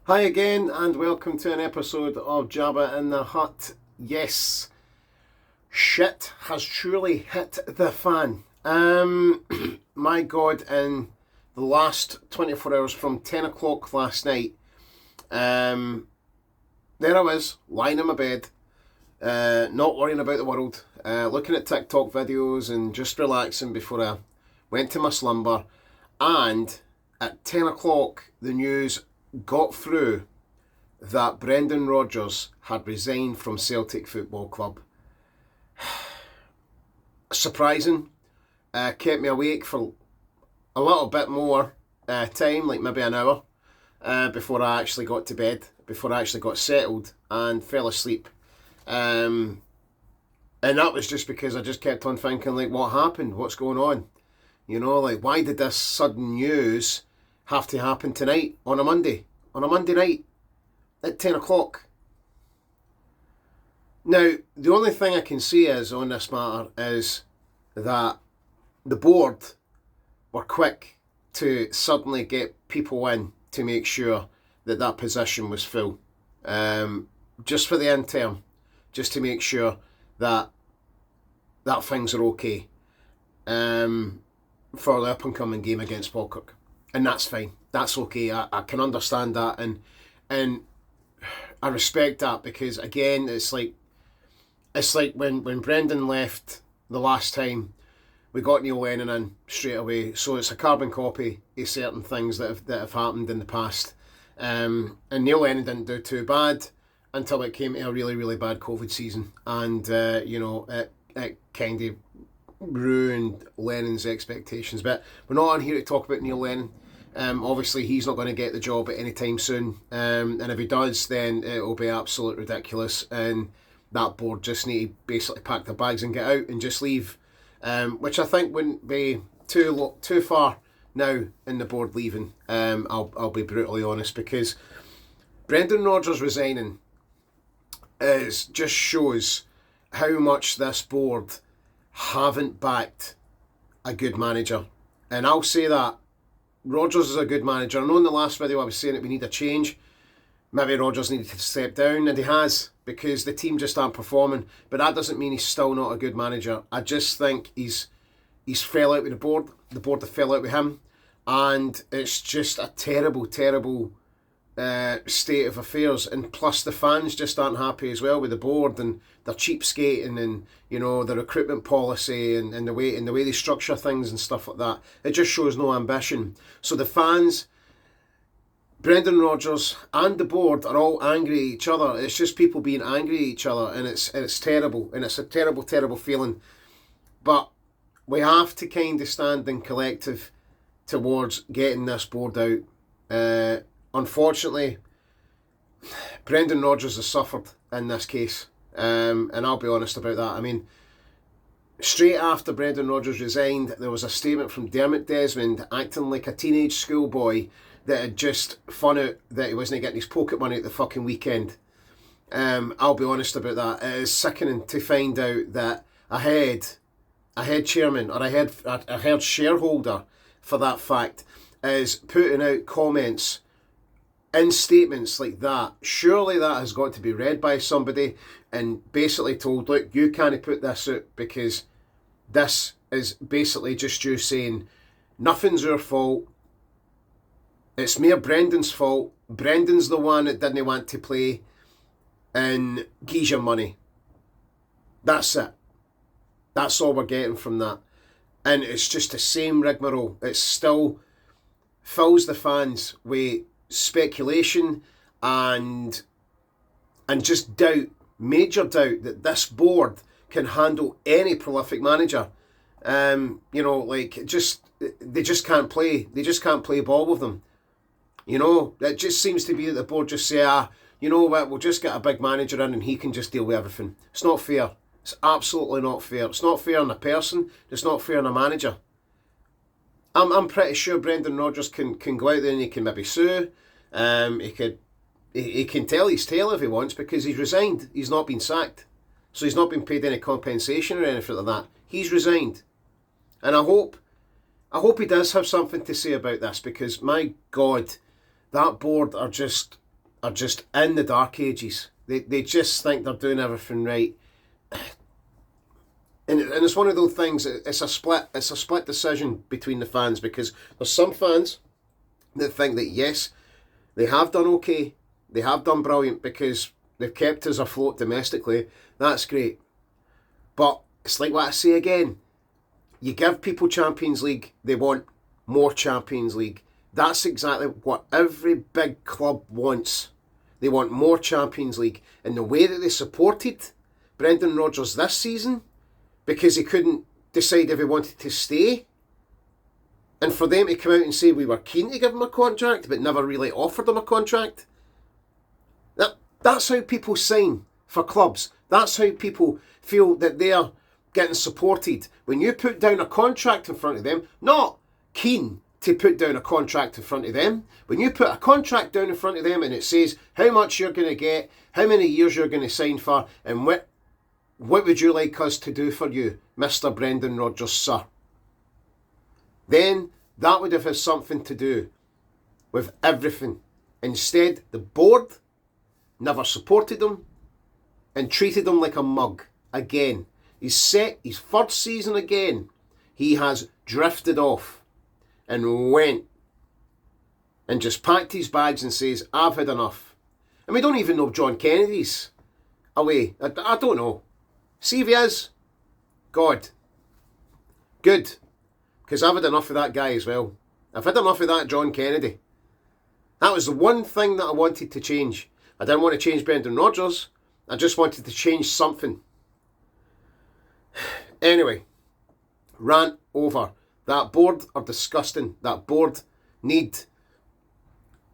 Hi again, and welcome to an episode of Jabba in the Hut. Yes, shit has truly hit the fan. My God, in the last 24 hours from 10 o'clock last night, there I was, lying in my bed, not worrying about the world, looking at TikTok videos and just relaxing before I went to my slumber. And at 10 o'clock, the news got through that Brendan Rodgers had resigned from Celtic Football Club. Surprising. Kept me awake for a little bit more time, like maybe an hour, before I actually got to bed, before I actually got settled and fell asleep. And that was just because I just kept on thinking, like, what happened? What's going on? You know, like, why did this sudden news have to happen tonight on a Monday night at 10 o'clock? Now, the only thing I can say is on this matter is that the board were quick to suddenly get people in to make sure that that position was full, just for the interim, just to make sure that things are okay for the up-and-coming game against Falkirk. And that's fine. That's okay. I can understand that, and I respect that, because again, it's like when Brendan left the last time, we got Neil Lennon in straight away. So it's a carbon copy of certain things that have happened in the past. And Neil Lennon didn't do too bad until it came to a really, really bad COVID season, and it kind of ruined Lennon's expectations. But we're not on here to talk about Neil Lennon. Obviously, he's not going to get the job at any time soon, and if he does, then it'll be absolutely ridiculous, and that board just need to basically pack their bags and get out and just leave, which I think wouldn't be too far now in the board leaving. I'll be brutally honest, because Brendan Rodgers resigning just shows how much this board haven't backed a good manager. And I'll say that Rodgers is a good manager. I know in the last video I was saying that we need a change. Maybe Rodgers needed to step down, and he has, because the team just aren't performing. But that doesn't mean he's still not a good manager. I just think he's fell out with the board. The board have fell out with him, and it's just a terrible, terrible state of affairs. And plus the fans just aren't happy as well with the board, and their cheapskating, and you know, the recruitment policy, and the way they structure things and stuff like that. It just shows no ambition. So the fans, Brendan Rodgers and the board are all angry at each other. It's just people being angry at each other, and it's terrible, and it's a terrible, terrible feeling. But we have to kind of stand in collective towards getting this board out. Unfortunately, Brendan Rodgers has suffered in this case, and I'll be honest about that. I mean, straight after Brendan Rodgers resigned, there was a statement from Dermot Desmond acting like a teenage schoolboy that had just found out that he wasn't getting his pocket money at the fucking weekend. I'll be honest about that. It is sickening to find out that a head chairman, or a head shareholder for that fact, is putting out comments in statements like that. Surely that has got to be read by somebody and basically told, look, you can't put this out, because this is basically just you saying nothing's your fault, it's mere Brendan's fault, Brendan's the one that didn't want to play, and gives your money. That's it. That's all we're getting from that. And it's just the same rigmarole. It still fills the fans with speculation and just doubt, major doubt, that this board can handle any prolific manager. They just can't play. They just can't play ball with them. You know, it just seems to be that the board just say, you know what, we'll just get a big manager in and he can just deal with everything. It's not fair. It's absolutely not fair. It's not fair on a person. It's not fair on a manager. I'm pretty sure Brendan Rodgers can go out there and he can maybe sue. He can tell his tale if he wants, because he's resigned. He's not been sacked. So he's not been paid any compensation or anything like that. He's resigned. And I hope he does have something to say about this, because my God, that board are just are just in the dark ages. They just think they're doing everything right. And it's one of those things, it's a split decision between the fans, because there's some fans that think that yes, they have done okay, they have done brilliant because they've kept us afloat domestically. That's great. But it's like what I say again, you give people Champions League, they want more Champions League. That's exactly what every big club wants. They want more Champions League. And the way that they supported Brendan Rodgers this season, because he couldn't decide if he wanted to stay, and for them to come out and say we were keen to give him a contract but never really offered him a contract, that's how people sign for clubs. That's how people feel that they're getting supported. When you put down a contract in front of them, not keen to put down a contract in front of them, when you put a contract down in front of them and it says how much you're going to get, how many years you're going to sign for, and what would you like us to do for you, Mr. Brendan Rodgers, sir? Then that would have had something to do with everything. Instead, the board never supported him and treated him like a mug again. He's set his third season again. He has drifted off and went and just packed his bags and says, I've had enough. And we don't even know if John Kennedy's away. I don't know. See if he is. God. Good. Because I've had enough of that guy as well. I've had enough of that John Kennedy. That was the one thing that I wanted to change. I didn't want to change Brendan Rodgers. I just wanted to change something. Anyway, rant over. That board are disgusting. That board need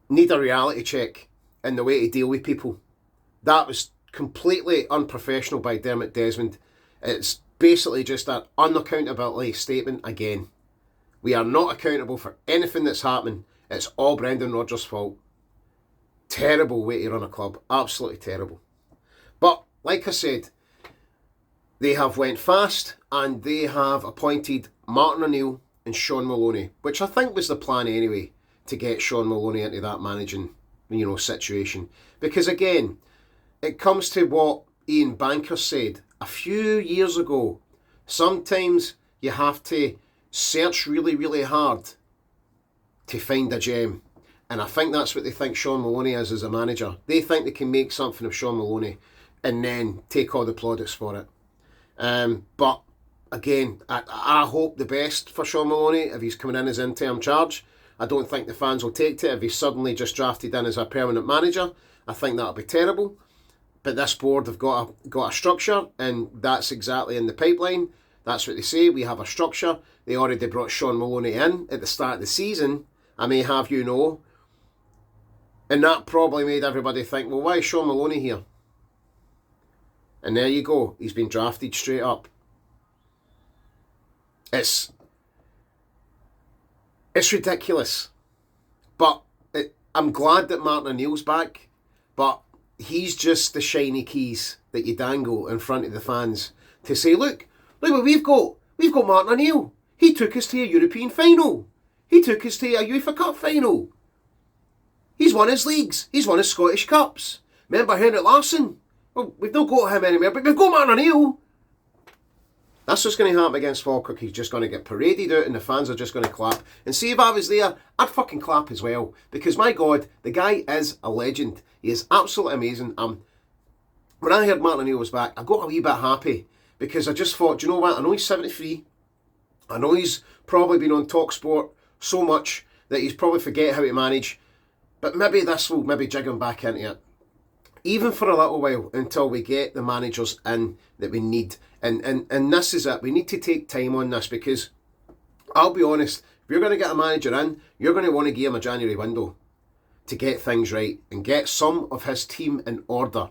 a reality check in the way to deal with people. That was completely unprofessional by Dermot Desmond. It's basically just an unaccountability statement again. We are not accountable for anything that's happening. It's all Brendan Rodgers' fault. Terrible way to run a club. Absolutely terrible. But, like I said, they have went fast and they have appointed Martin O'Neill and Sean Maloney, which I think was the plan anyway, to get Sean Maloney into that managing, situation. Because again, it comes to what Ian Banker said a few years ago. Sometimes you have to search really, really hard to find a gem. And I think that's what they think Sean Maloney is as a manager. They think they can make something of Sean Maloney and then take all the plaudits for it. But again, I hope the best for Sean Maloney if he's coming in as interim charge. I don't think the fans will take to it if he's suddenly just drafted in as a permanent manager. I think that'll be terrible. But this board have got a structure, and that's exactly in the pipeline. That's what they say. We have a structure. They already brought Sean Maloney in at the start of the season. I may have you know. And that probably made everybody think, well, why is Sean Maloney here? And there you go. He's been drafted straight up. It's ridiculous. But I'm glad that Martin O'Neill's back. But he's just the shiny keys that you dangle in front of the fans to say, look what we've got. We've got Martin O'Neill. He took us to a European final. He took us to a UEFA Cup final. He's won his leagues. He's won his Scottish Cups. Remember Henrik Larsson? Well, we've not got him anymore, but we've got Martin O'Neill. That's what's going to happen against Falkirk. He's just going to get paraded out and the fans are just going to clap. And see, if I was there, I'd fucking clap as well. Because my God, the guy is a legend. He is absolutely amazing. When I heard Martin O'Neill was back, I got a wee bit happy. Because I just thought, do you know what? I know he's 73. I know he's probably been on TalkSport so much that he's probably forget how to manage. But maybe this will maybe jig him back into it. Even for a little while until we get the managers in that we need. And this is it. We need to take time on this because I'll be honest, if you're going to get a manager in, you're going to want to give him a January window to get things right and get some of his team in order.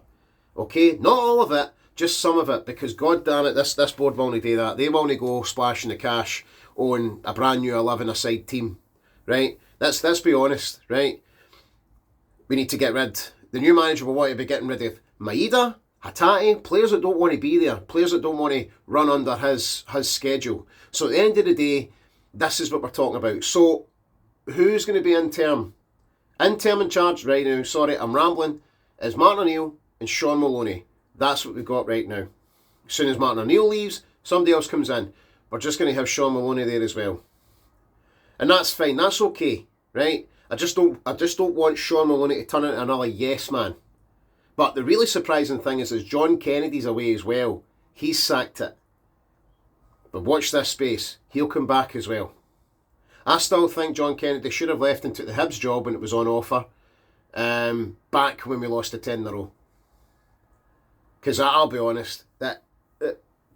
Okay? Not all of it, just some of it, because God damn it, this board will only do that. They will only go splashing the cash on a brand new 11-a-side team. Right? Let's be honest, right? We need to get rid. The new manager will want to be getting rid of Maeda, Hatate, players that don't want to be there, players that don't want to run under his schedule. So at the end of the day, this is what we're talking about. So who's going to be interim Interim in charge right now, sorry, I'm rambling, is Martin O'Neill and Sean Maloney. That's what we've got right now. As soon as Martin O'Neill leaves, somebody else comes in. We're just going to have Sean Maloney there as well. And that's fine, that's okay, right? I just don't want Sean Maloney to turn into another yes man. But the really surprising thing is John Kennedy's away as well. He's sacked it. But watch this space. He'll come back as well. I still think John Kennedy should have left and took the Hibs job when it was on offer. Back when we lost to 10 in a row. Because I'll be honest, that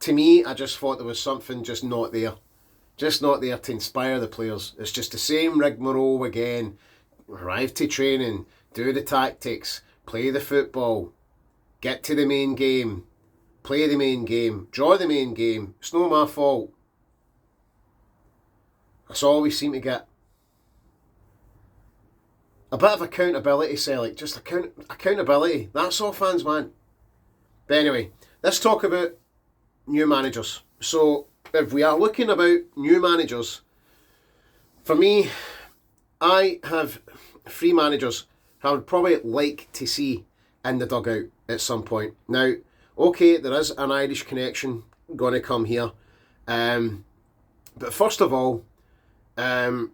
to me, I just thought there was something just not there. Just not there to inspire the players. It's just the same rigmarole again. Arrive to training, do the tactics, play the football, get to the main game, play the main game, draw the main game. It's not my fault. That's all we seem to get. A bit of accountability, Celtic. Just accountability. That's all fans want. But anyway, let's talk about new managers. So, if we are looking about new managers, for me, I have 3 managers who I would probably like to see in the dugout at some point. Now, okay, there is an Irish connection going to come here. But first of all, I'd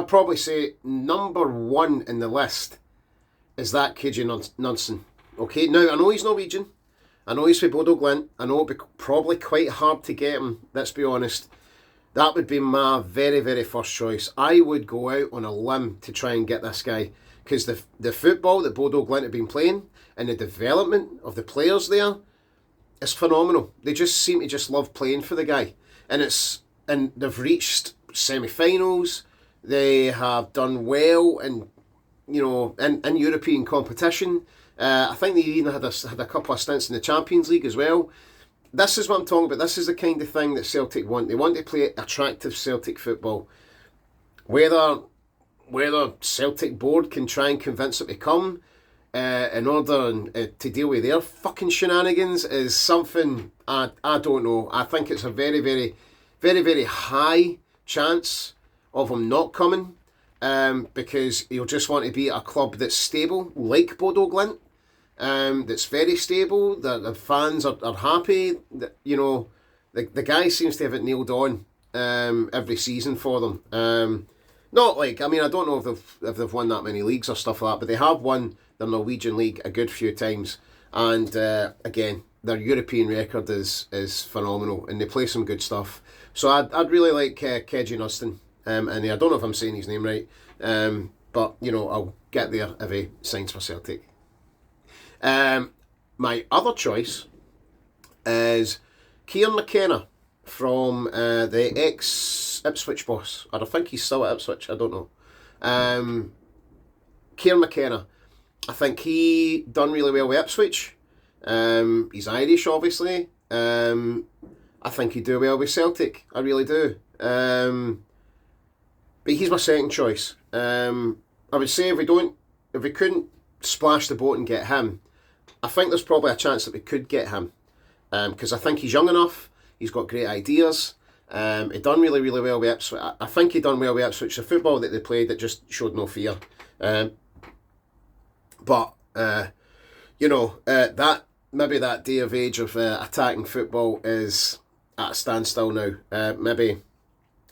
probably say number 1 in the list is that KJ Nunson. Okay, now I know he's Norwegian. I know he's from Bodo Glint. I know it'd be probably quite hard to get him, let's be honest. That would be my very, very first choice. I would go out on a limb to try and get this guy. Because the football that Bodo Glint have been playing and the development of the players there is phenomenal. They just seem to just love playing for the guy. And they've reached semi-finals. They have done well in European competition. I think they even had a couple of stints in the Champions League as well. This is what I'm talking about. This is the kind of thing that Celtic want. They want to play attractive Celtic football. Whether Celtic board can try and convince them to come in order to deal with their fucking shenanigans is something I don't know. I think it's a very, very, very, very high chance of him not coming because he'll just want to be at a club that's stable, like Bodo Glint. That's very stable. The fans are happy. The guy seems to have it nailed on every season for them. Not like, I mean, I don't know if they've won that many leagues or stuff like that, but they have won the Norwegian league a good few times. And again, their European record is phenomenal, and they play some good stuff. So I'd really like KJ Nunson, and I don't know if I'm saying his name right, but I'll get there if he signs for Celtic. My other choice is Kieran McKenna from the ex-Ipswich boss. I think he's still at Ipswich, I don't know. Kieran McKenna. I think he done really well with Ipswich. He's Irish, obviously. I think he'd do well with Celtic. I really do. But he's my second choice. I would say if we couldn't splash the boat and get him, I think there's probably a chance that we could get him. Because I think he's young enough. He's got great ideas. He done really, really well with Ipswich. I think he done well with Ipswich. The football that they played, that just showed no fear. But that maybe that day of age of attacking football is at a standstill now. Maybe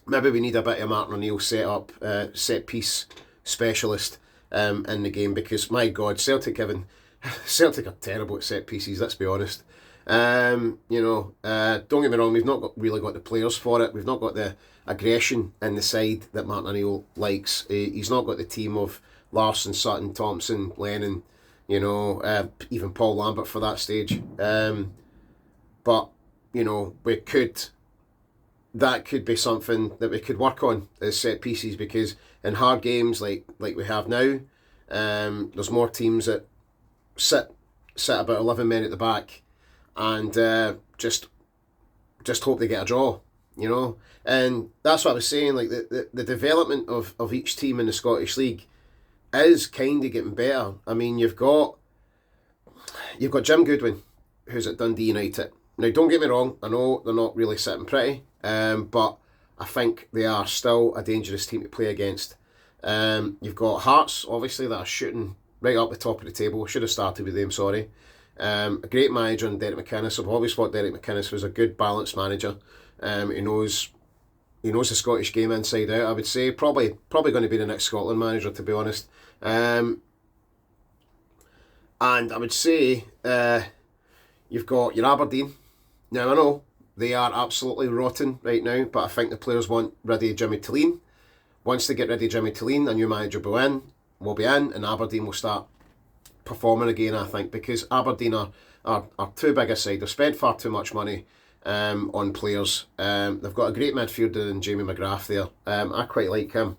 we need a bit of Martin O'Neill set piece specialist in the game, because my God, Celtic are terrible at set pieces. Let's be honest. Don't get me wrong, we've not really got the players for it. We've not got the aggression in the side that Martin O'Neill likes. He's not got the team of Larsson, Sutton, Thompson, Lennon, even Paul Lambert for that stage. But that could be something that we could work on as set pieces, because in hard games like we have now, there's more teams that sit about 11 men at the back and just hope they get a draw, and that's what I was saying. Like the development of each team in the Scottish League is kind of getting better. I mean, you've got Jim Goodwin, who's at Dundee United. Now, don't get me wrong, I know they're not really sitting pretty, but I think they are still a dangerous team to play against. You've got Hearts, obviously, that are shooting right up the top of the table. Should have started with them, sorry. A great manager in Derek McInnes. I've always thought Derek McInnes was a good balanced manager. He knows the Scottish game inside out. I would say probably going to be the next Scotland manager, to be honest. And I would say you've got your Aberdeen. Now I know they are absolutely rotten right now, but I think the players want rid of Jimmy Tilleen. Once they get rid of Jimmy Tilleen, a new manager will be in, and Aberdeen will start performing again, I think, because Aberdeen are too big a side. They've spent far too much money on players. They've got a great midfielder in Jamie McGrath there. I quite like him.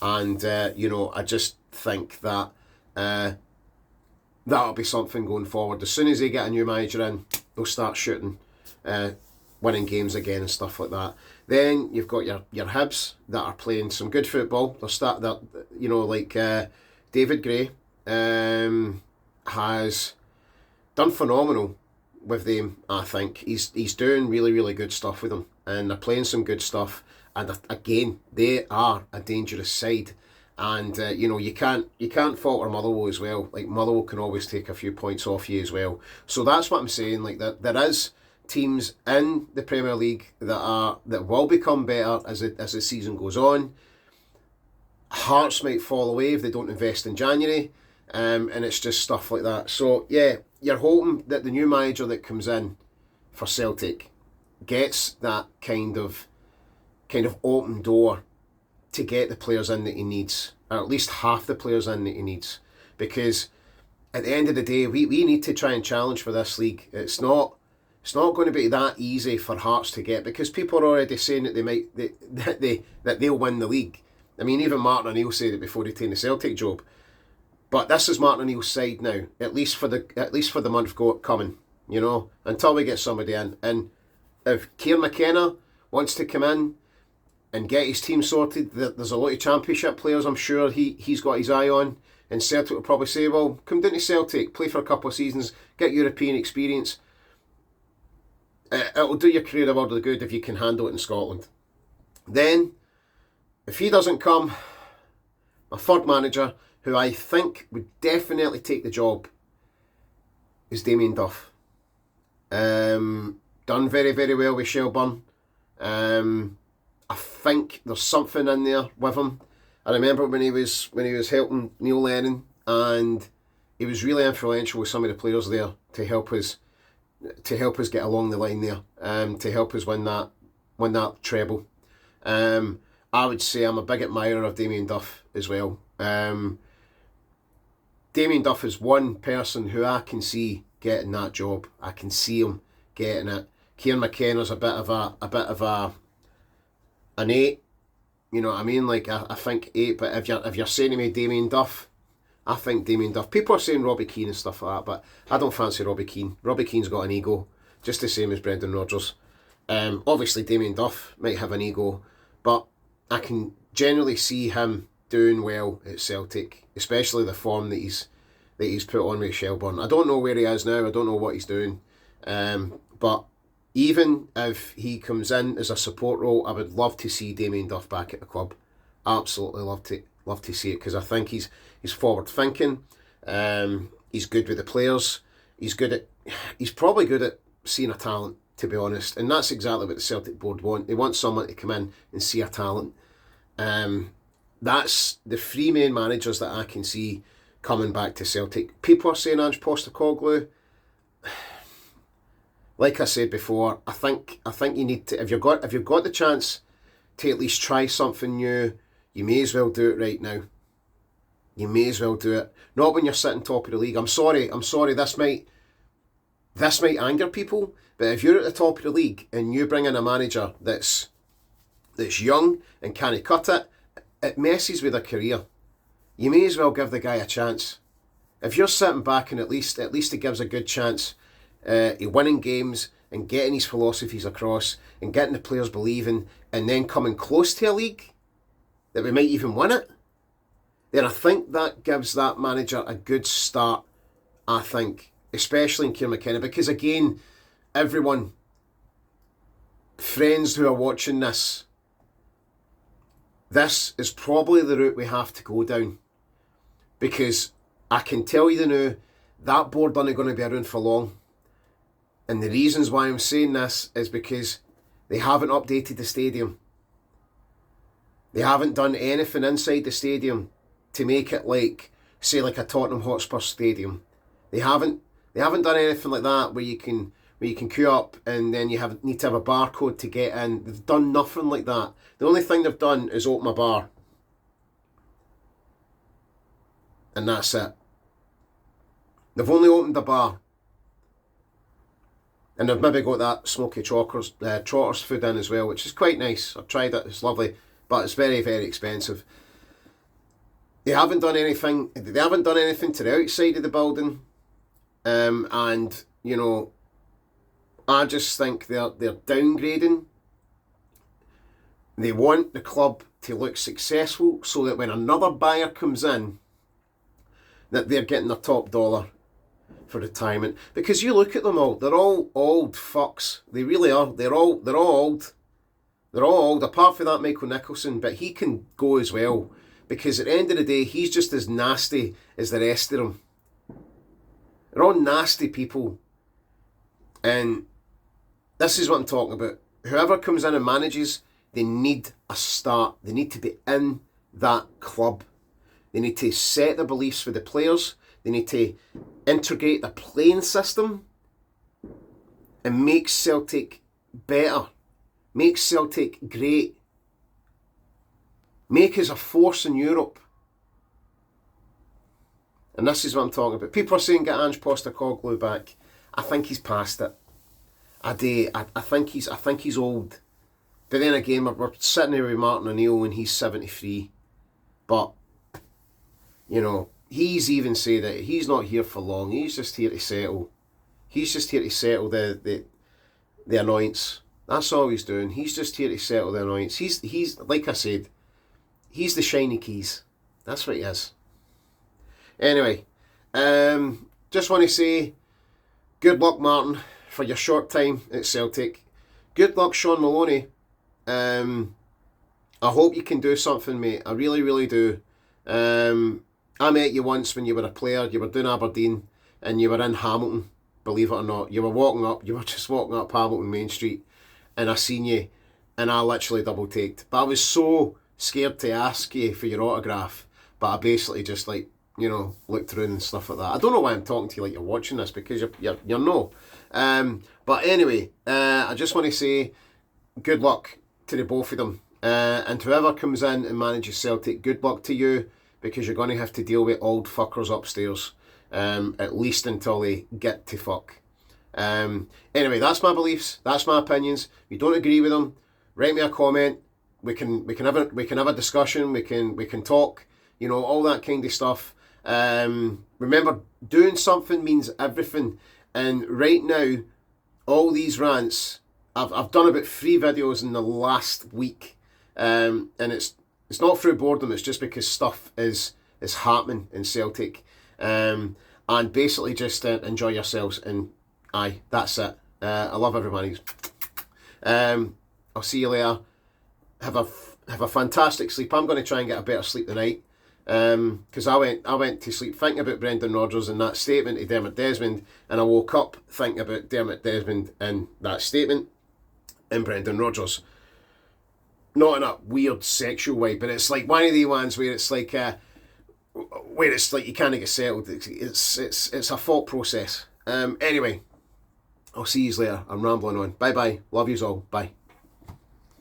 I just think that that'll be something going forward. As soon as they get a new manager in, they'll start shooting, winning games again and stuff like that. Then you've got your Hibs that are playing some good football. David Gray has done phenomenal with them. I think he's doing really, really good stuff with them, and they're playing some good stuff. And again, they are a dangerous side. And you can't falter Motherwell as well. Like, Motherwell can always take a few points off you as well. So that's what I'm saying. Like, that there is teams in the Premier League that will become better as the season goes on. Hearts might fall away if they don't invest in January, and it's just stuff like that. So yeah, you're hoping that the new manager that comes in for Celtic gets that kind of open door to get the players in that he needs, or at least half the players in that he needs, because at the end of the day, we need to try and challenge for this league. It's not going to be that easy for Hearts to get, because people are already saying that they'll win the league. I mean, even Martin O'Neill said it before he taken the Celtic job. But this is Martin O'Neill's side now, at least for the month coming, until we get somebody in. And if Kieran McKenna wants to come in and get his team sorted, there's a lot of Championship players I'm sure he's got his eye on, and Celtic will probably say, well, come down to Celtic, play for a couple of seasons, get European experience. It'll do your career a world of good if you can handle it in Scotland. Then, if he doesn't come, my third manager, who I think would definitely take the job, is Damien Duff. Done very, very well with Shelburne. I think there's something in there with him. I remember when he was helping Neil Lennon, and he was really influential with some of the players there to help us get along the line there, to help us win that treble. I would say I'm a big admirer of Damien Duff as well. Damien Duff is one person who I can see getting that job. I can see him getting it. Kieran McKenna's a bit of an 8. You know what I mean? Like, I think 8. But if you're saying to me Damien Duff, I think Damien Duff. People are saying Robbie Keane and stuff like that, but I don't fancy Robbie Keane. Robbie Keane's got an ego, just the same as Brendan Rodgers. Obviously Damien Duff might have an ego, but I can generally see him doing well at Celtic, especially the form that he's put on with Shelburne. I don't know where he is now. I don't know what he's doing. But even if he comes in as a support role, I would love to see Damien Duff back at the club. Absolutely love to see it, because I think he's forward thinking. He's good with the players. He's probably good at seeing a talent, to be honest, and that's exactly what the Celtic board want. They want someone to come in and see a talent. That's the three main managers that I can see coming back to Celtic. People are saying Ange Postecoglou. Like I said before, I think you need to, if you've got the chance to at least try something new, you may as well do it right now. You may as well do it. Not when you're sitting top of the league. I'm sorry. This might anger people, but if you're at the top of the league and you bring in a manager that's young and can't cut it, it messes with their career. You may as well give the guy a chance. If you're sitting back, and at least it gives a good chance of winning games and getting his philosophies across and getting the players believing, and then coming close to a league that we might even win it, then I think that gives that manager a good start, I think, especially in Kieran McKenna, because again, everyone, friends who are watching this, this is probably the route we have to go down, because I can tell you now, that board aren't going to be around for long. And the reasons why I'm saying this is because they haven't updated the stadium. They haven't done anything inside the stadium to make it like, say, like a Tottenham Hotspur stadium. They haven't done anything like that where you can queue up and then you need to have a barcode to get in. They've done nothing like that. The only thing they've done is open a bar. And that's it. They've only opened a bar. And they've maybe got that smoky trotters food in as well, which is quite nice. I've tried it, it's lovely, but it's very, very expensive. They haven't done anything to the outside of the building. And, you know, I just think they're downgrading. They want the club to look successful so that when another buyer comes in, that they're getting their top dollar for retirement. Because you look at them all, they're all old fucks. They really are. They're all old. They're all old, apart from that Michael Nicholson, but he can go as well. Because at the end of the day, he's just as nasty as the rest of them. They're all nasty people. And this is what I'm talking about. Whoever comes in and manages, they need a start. They need to be in that club. They need to set the beliefs for the players. They need to integrate the playing system and make Celtic better. Make Celtic great. Make us a force in Europe. And this is what I'm talking about. People are saying get Ange Postecoglou back. I think he's past it. I think he's old. But then again, we're sitting here with Martin O'Neill and he's 73. But, you know, he's even said that he's not here for long. He's just here to settle. He's just here to settle the annoyance. That's all he's doing. He's just here to settle the annoyance. He's like I said, he's the Shiny Keys. That's what he is. Anyway, just want to say good luck, Martin, for your short time at Celtic. Good luck, Sean Maloney. I hope you can do something, mate. I really, really do. I met you once when you were a player. You were doing Aberdeen and you were in Hamilton, believe it or not. You were just walking up Hamilton Main Street, and I seen you and I literally double taked. But I was so scared to ask you for your autograph, but I basically just looked through and stuff like that. I don't know why I'm talking to you like you're watching this, because you're no. But anyway, I just want to say good luck to the both of them. And whoever comes in and manages Celtic, good luck to you, because you're going to have to deal with old fuckers upstairs, at least until they get to fuck. Anyway, that's my beliefs, that's my opinions. If you don't agree with them, write me a comment. We can have a discussion. We can talk. You know, all that kind of stuff. Remember, doing something means everything. And right now, all these rants, I've done about 3 videos in the last week, and it's not through boredom. It's just because stuff is happening in Celtic, and basically just enjoy yourselves. And aye, that's it. I love everybody. I'll see you later. Have a fantastic sleep. I'm going to try and get a better sleep tonight, because I went to sleep thinking about Brendan Rodgers and that statement to Dermot Desmond, and I woke up thinking about Dermot Desmond and that statement and Brendan Rodgers. Not in a weird sexual way, but it's like one of the ones where it's like you can't get settled. It's a thought process. Anyway, I'll see you later. I'm rambling on. Bye bye. Love yous all. Bye.